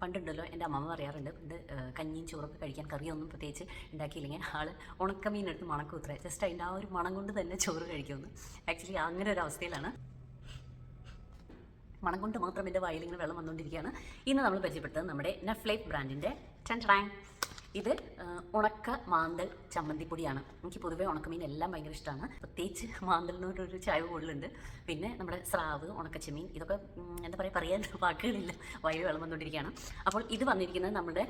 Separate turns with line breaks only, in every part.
പണ്ടുണ്ടല്ലോ എൻ്റെ അമ്മ പറയാറുണ്ട്, പണ്ട് കഞ്ഞിയും ചോറൊക്കെ കഴിക്കാൻ കറിയൊന്നും പ്രത്യേകിച്ച് ഉണ്ടാക്കിയില്ലെങ്കിൽ ആൾ ഉണക്കമീൻ എടുത്ത് മണക്കൂത്രേ, ജസ്റ്റ് അതിൻ്റെ ആ ഒരു മണം കൊണ്ട് തന്നെ ചോറ് കഴിക്കുമെന്ന്. ആക്ച്വലി അങ്ങനെ ഒരു അവസ്ഥയിലാണ്. മണം കൊണ്ട് മാത്രം എൻ്റെ വായിലിങ്ങനെ വെള്ളം വന്നുകൊണ്ടിരിക്കുകയാണ്. ഇന്ന് നമ്മൾ പരിചയപ്പെട്ടത് നമ്മുടെ നെഫ്ലൈഫ് ബ്രാൻഡിൻ്റെ ടാങ്. ഇത് ഉണക്ക മാന്തൽ ചമ്മന്തിപ്പൊടിയാണ്. എനിക്ക് പൊതുവേ ഉണക്കമീൻ എല്ലാം ഭയങ്കര ഇഷ്ടമാണ്. പ്രത്യേകിച്ച് മാന്തലിനോടൊരു ചായ കൂടുതലുണ്ട്. പിന്നെ നമ്മുടെ സ്രാവ്, ഉണക്കച്ചെമ്മീൻ, ഇതൊക്കെ എന്താ പറയുക, പറയാൻ വാക്കുകളില്ല, വയറ് വെള്ളം വന്നുകൊണ്ടിരിക്കുകയാണ്. അപ്പോൾ ഇത് വന്നിരിക്കുന്നത് നമ്മുടെ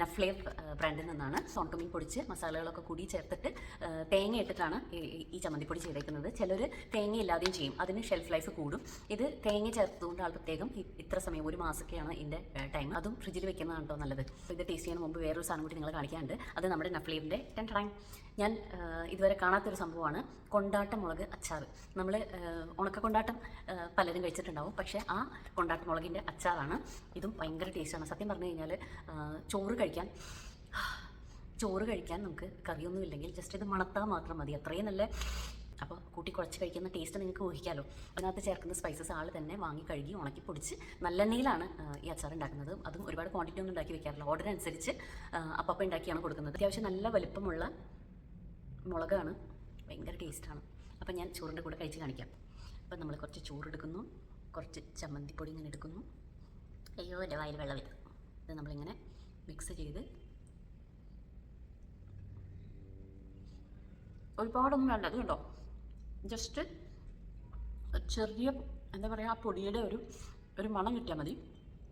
നെഫ്ലൈഫ് ബ്രാൻഡിൽ നിന്നാണ്. ഉണക്കമീൻ പൊടിച്ച് മസാലകളൊക്കെ കൂടി ചേർത്തിട്ട് തേങ്ങ ഇട്ടിട്ടാണ് ഈ ചമ്മന്തിപ്പൊടി ചെയ്തേക്കുന്നത്. ചിലർ തേങ്ങ ഇല്ലാതെയും ചെയ്യും, അതിന് ഷെൽഫ് ലൈഫ് കൂടും. ഇത് തേങ്ങ ചേർത്തുകൊണ്ട് ആൾ പ്രത്യേകം ഇത്ര സമയം, 1 മാസമൊക്കെയാണ് ഇതിൻ്റെ ടൈം. അതും ഫ്രിഡ്ജിൽ വെക്കുന്നതാണ് കേട്ടോ നല്ലത്. ഇത് ടേസ്റ്റ് ചെയ്യാൻ മുമ്പ് വേറൊരു സാധനം നിങ്ങളെ കാണിക്കാനുണ്ട്. അത് നമ്മുടെ നെഫ്ലൈഫിൻ്റെ ടാങ്. ഞാൻ ഇതുവരെ കാണാത്തൊരു സംഭവമാണ് കൊണ്ടാട്ട മുളക് അച്ചാർ. നമ്മൾ ഉണക്ക കൊണ്ടാട്ടം പലരും കഴിച്ചിട്ടുണ്ടാവും, പക്ഷേ ആ കൊണ്ടാട്ട മുളകിൻ്റെ അച്ചാറാണ്. ഇതും ഭയങ്കര ടേസ്റ്റാണ്. സത്യം പറഞ്ഞു കഴിഞ്ഞാൽ ചോറ് കഴിക്കാൻ നമുക്ക് കറിയൊന്നും ഇല്ലെങ്കിൽ ജസ്റ്റ് ഇത് മണത്താൽ മാത്രം മതി, അത്രയും നല്ല. അപ്പോൾ കൂട്ടി കുഴച്ച് കഴിക്കുന്ന ടേസ്റ്റ് നിങ്ങൾക്ക് ഊഹിക്കാമല്ലോ. അതിനകത്ത് ചേർക്കുന്ന സ്പൈസസ് ആൾ തന്നെ വാങ്ങി കഴുകി ഉണക്കി പൊടിച്ച് നല്ലെണ്ണയിലാണ് ഈ അച്ചാർ ഉണ്ടാക്കുന്നത്. അതും ഒരുപാട് ക്വാണ്ടിറ്റി ഒന്നും ഉണ്ടാക്കി വെക്കാറില്ല, ഓർഡർ അനുസരിച്ച് അപ്പം ഉണ്ടാക്കിയാണ് കൊടുക്കുന്നത്. അത്യാവശ്യം നല്ല വലിപ്പമുള്ള മുളകാണ്, ഭയങ്കര ടേസ്റ്റാണ്. അപ്പം ഞാൻ ചോറിൻ്റെ കൂടെ കഴിച്ച് കാണിക്കാം. അപ്പം നമ്മൾ കുറച്ച് ചോറെടുക്കുന്നു, കുറച്ച് ചമ്മന്തിപ്പൊടി ഇങ്ങനെ എടുക്കുന്നു. അയ്യോ എൻ്റെ വായിൽ വെള്ളം വരും. ഇത് നമ്മളിങ്ങനെ മിക്സ് ചെയ്ത്, ഒരുപാടൊന്നും വേണ്ട, അത് കണ്ടോ, ജസ്റ്റ് ചെറിയ എന്താ പറയുക, ആ പൊടിയുടെ ഒരു മണം കിട്ടിയാൽ മതി,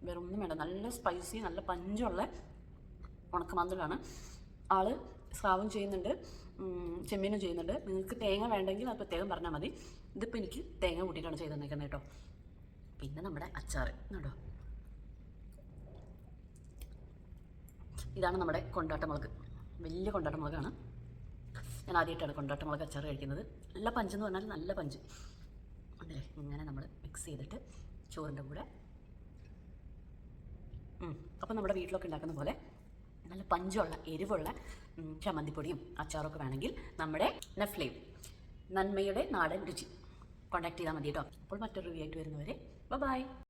വേറെ ഒന്നും വേണ്ട. നല്ല സ്പൈസി, നല്ല പഞ്ചുള്ള ഉണക്കമാന്തലാണ്. ആൾ സ്രാവും ചെയ്യുന്നുണ്ട്, ചെമ്മീനും ചെയ്യുന്നുണ്ട്. നിങ്ങൾക്ക് തേങ്ങ വേണ്ടെങ്കിൽ അത് പ്രത്യേകം പറഞ്ഞാൽ മതി. ഇതിപ്പോൾ എനിക്ക് തേങ്ങ കൂട്ടിയിട്ടാണ് ചെയ്ത് തന്നേക്കുന്നത് കേട്ടോ. പിന്നെ നമ്മുടെ അച്ചാർ കേട്ടോ, ഇതാണ് നമ്മുടെ കൊണ്ടാട്ട മുളക്. വലിയ കൊണ്ടാട്ട മുളകാണ്. ഞാൻ ആദ്യമായിട്ടാണ് കൊണ്ടാട്ട മുളക് അച്ചാർ കഴിക്കുന്നത്. നല്ല പഞ്ചെന്ന് പറഞ്ഞാൽ നല്ല പഞ്ച് അല്ലേ. ഇങ്ങനെ നമ്മൾ മിക്സ് ചെയ്തിട്ട് ചോറിൻ്റെ കൂടെ, അപ്പം നമ്മുടെ വീട്ടിലൊക്കെ ഉണ്ടാക്കുന്ന പോലെ നല്ല പഞ്ചുള്ള എരിവുള്ള ചമ്മന്തിപ്പൊടിയും അച്ചാറൊക്കെ വേണമെങ്കിൽ നമ്മുടെ നെഫ്ലൈഫ്, നന്മയുടെ നാടൻ രുചി, കോൺടാക്ട് ചെയ്താൽ മതി കേട്ടോ. അപ്പോൾ മറ്റൊരു റിവ്യൂ ആയിട്ട് വരുന്നവരെ ബൈ.